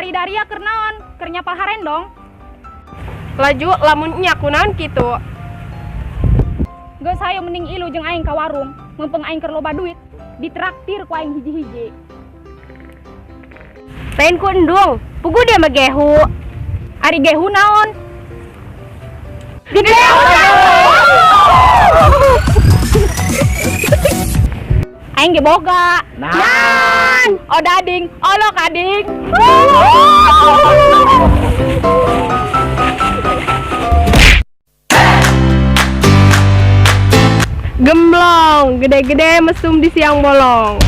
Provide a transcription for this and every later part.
Daria kernaon, kernya paharen dong. Laju lamunnya kunaon kitu. Gak saya mending ilu jeung aing ka warung, mumpung aing keur loba duit, ditraktir ku aing hiji-hiji. Lain ku endung, pugu dia mah gehu. Ari gehu naon? Gehu. Aing ge boga. Nan. Oh dading, olo kading. Gemblong, gede-gede mesum di siang bolong.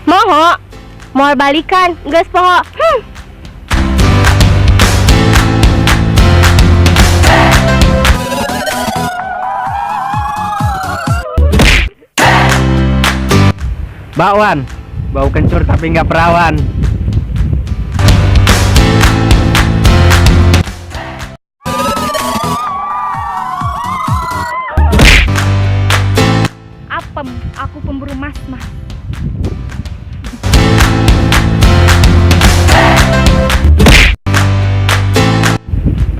Moho, mau balikan, geus poho. Bakwan, bau kencur tapi nggak perawan. Apem, aku pemburu mas-mas.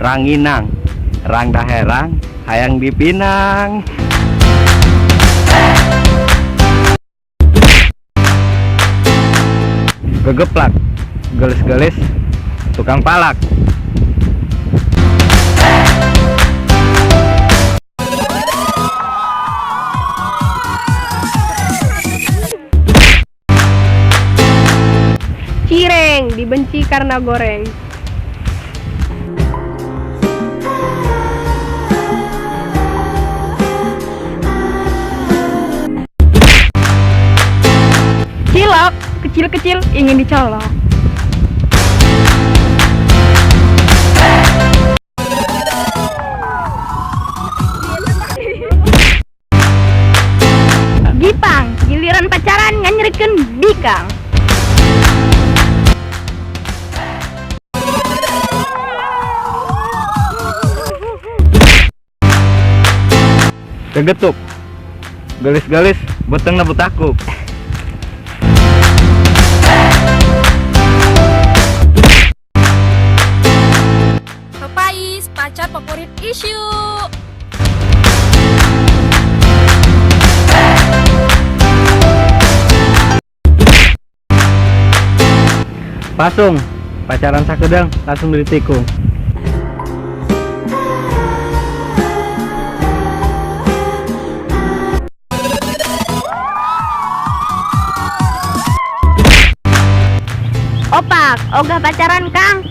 Ranginang, rang daherang, hayang dipinang. Gegeplak, gelis-gelis, tukang palak. Cireng, dibenci karena goreng. Cilok, kecil-kecil ingin dicolok. Gipang, giliran pacaran nganyerikeun bikang. Kegetuk, gelis-gelis, betengna butakuk. Papais, pacar favorit isu. Pasung, pacaran sakedeng, langsung ditikung. Opak, ogah pacaran Kang.